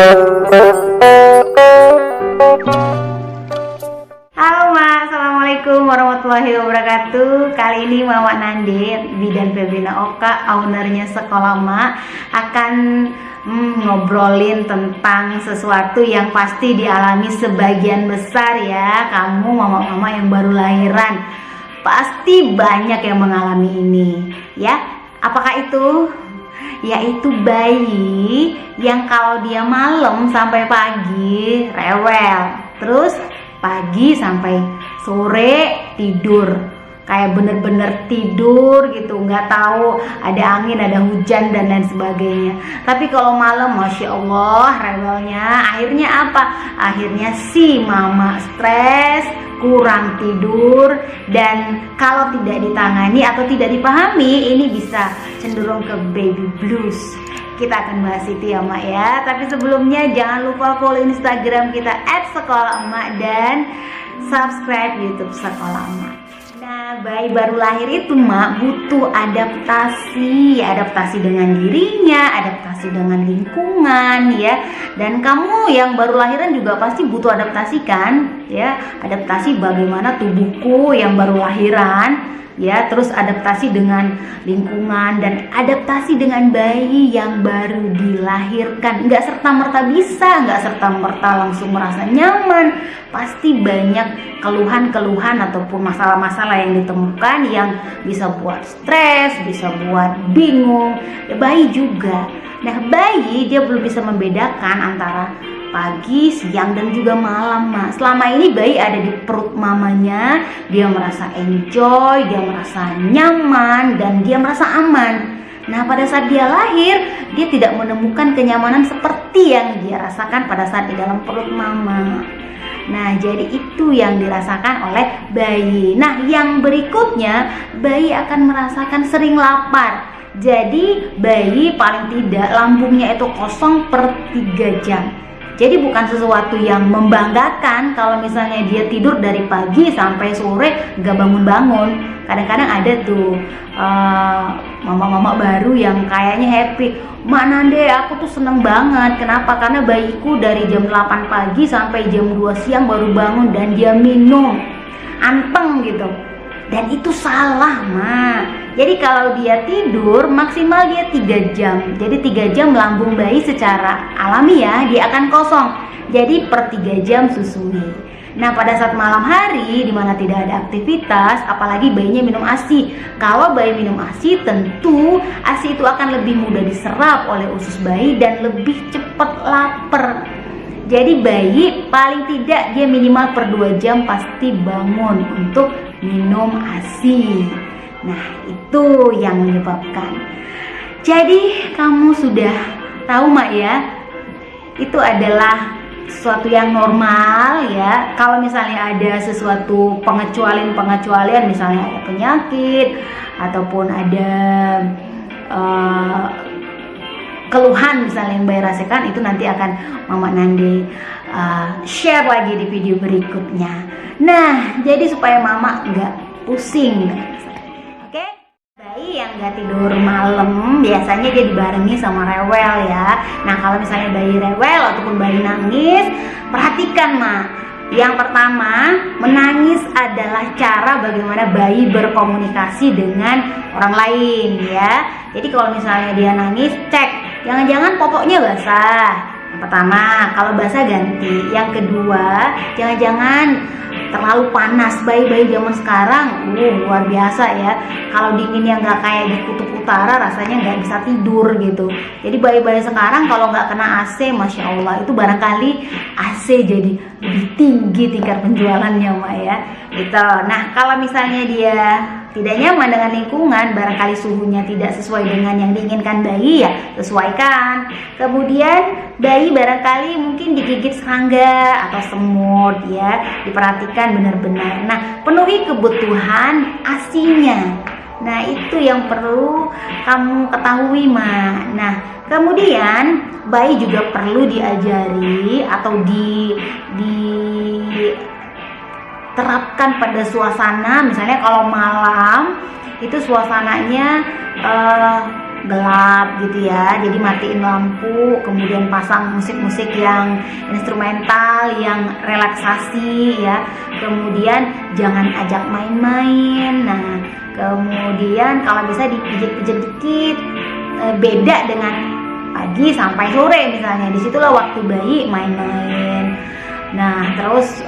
Halo Ma, Assalamualaikum warahmatullahi wabarakatuh. Kali ini Mama Nande, Bidan Febrina Oka, ownernya Sekolah Ma, akan ngobrolin tentang sesuatu yang pasti dialami sebagian besar ya. Kamu mama-mama yang baru lahiran pasti banyak yang mengalami ini ya. Apakah itu? Yaitu bayi yang kalau dia malam sampai pagi rewel, terus pagi sampai sore tidur, kayak bener-bener tidur gitu, nggak tahu ada angin, ada hujan dan lain sebagainya. Tapi kalau malam, masya Allah, rewelnya akhirnya apa? Akhirnya si mama stres, kurang tidur, dan kalau tidak ditangani atau tidak dipahami, ini bisa cenderung ke baby blues. Kita akan bahas itu ya Mak ya. Tapi sebelumnya jangan lupa follow Instagram kita @sekolahmak dan subscribe YouTube Sekolah Emak. Nah, bayi baru lahir itu Mak butuh adaptasi dengan dirinya, adaptasi dengan lingkungan ya. Dan kamu yang baru lahiran juga pasti butuh adaptasi kan ya. Adaptasi bagaimana tubuhku yang baru lahiran ya, terus adaptasi dengan lingkungan dan adaptasi dengan bayi yang baru dilahirkan. Nggak serta-merta bisa, nggak serta-merta langsung merasa nyaman. Pasti banyak keluhan-keluhan ataupun masalah-masalah yang ditemukan yang bisa buat stres, bisa buat bingung. Ya, bayi juga. Nah, bayi dia belum bisa membedakan antara pagi, siang, dan juga malam Mak. Selama ini bayi ada di perut mamanya, dia merasa enjoy, dia merasa nyaman, dan dia merasa aman. Nah, pada saat dia lahir, dia tidak menemukan kenyamanan seperti yang dia rasakan pada saat di dalam perut mama. Nah, jadi itu yang dirasakan oleh bayi. Nah, yang berikutnya, bayi akan merasakan sering lapar. Jadi bayi paling tidak lambungnya itu kosong per 3 jam. Jadi bukan sesuatu yang membanggakan kalau misalnya dia tidur dari pagi sampai sore gak bangun-bangun. Kadang-kadang ada tuh mama-mama baru yang kayaknya happy. Mak Nande, aku tuh seneng banget. Kenapa? Karena bayiku dari jam 8 pagi sampai jam 2 siang baru bangun dan dia minum. Anteng gitu. Dan itu salah Mak. Jadi kalau dia tidur maksimal dia 3 jam. Jadi 3 jam lambung bayi secara alami ya, dia akan kosong. Jadi per 3 jam susui. Nah, pada saat malam hari di mana tidak ada aktivitas, apalagi bayinya minum ASI. Kalau bayi minum ASI, tentu ASI itu akan lebih mudah diserap oleh usus bayi dan lebih cepat lapar. Jadi bayi paling tidak dia minimal per 2 jam pasti bangun untuk minum ASI. Nah, itu yang menyebabkan. Jadi kamu sudah tahu Mak ya, itu adalah sesuatu yang normal ya. Kalau misalnya ada sesuatu pengecualian, misalnya ada penyakit ataupun ada keluhan misalnya yang bayi rasakan, itu nanti akan Mama Nande share lagi di video berikutnya. Nah, jadi supaya Mama nggak pusing, oke? Bayi yang nggak tidur malam biasanya dia dibarengi sama rewel ya. Nah, kalau misalnya bayi rewel ataupun bayi nangis, perhatikan Mak. Yang pertama, menangis adalah cara bagaimana bayi berkomunikasi dengan orang lain ya. Jadi kalau misalnya dia nangis, cek, jangan-jangan popoknya basah. Yang pertama, kalau basah ganti. Yang kedua, jangan-jangan terlalu panas. Bayi-bayi zaman sekarang luar biasa ya. Kalau dinginnya nggak kayak di kutub utara, rasanya nggak bisa tidur gitu. Jadi bayi-bayi sekarang kalau nggak kena AC, masya Allah, itu barangkali AC jadi lebih tinggi tingkat penjualannya Mak ya gitu. Nah, kalau misalnya dia tidak nyaman dengan lingkungan, barangkali suhunya tidak sesuai dengan yang diinginkan bayi, ya sesuaikan. Kemudian bayi barangkali mungkin digigit serangga atau semut ya, diperhatikan benar-benar. Nah, penuhi kebutuhan ASI-nya. Nah, itu yang perlu kamu ketahui Mak. Nah, kemudian bayi juga perlu diajari atau diterapkan pada suasana. Misalnya kalau malam itu suasananya gelap gitu ya, jadi matiin lampu, kemudian pasang musik-musik yang instrumental, yang relaksasi ya, kemudian jangan ajak main-main. Nah, kemudian kalau bisa dipijit-pijit dikit, beda dengan pagi sampai sore misalnya, disitulah waktu bayi main-main. Nah, terus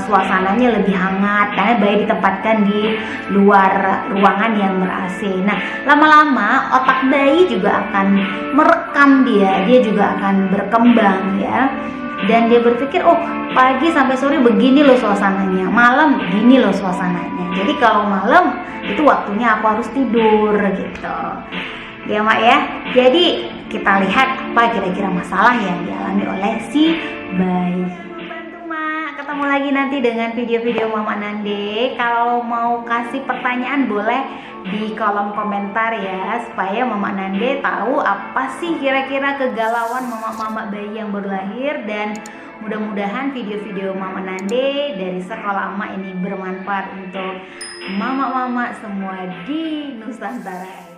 suasananya lebih hangat karena bayi ditempatkan di luar ruangan yang ber-AC. Nah, lama-lama otak bayi juga akan merekam dia juga akan berkembang ya. Dan dia berpikir, oh pagi sampai sore begini loh suasananya, malam begini loh suasananya. Jadi kalau malam itu waktunya aku harus tidur gitu. Ya Mak ya. Jadi kita lihat apa kira-kira masalah yang dialami oleh si bayi. Ketemu lagi nanti dengan video-video Mama Nande. Kalau mau kasih pertanyaan boleh di kolom komentar ya, supaya Mama Nande tahu apa sih kira-kira kegalauan mama-mama bayi yang baru lahir. Dan mudah-mudahan video-video Mama Nande dari Sekolah Emak ini bermanfaat untuk mama-mama semua di Nusantara.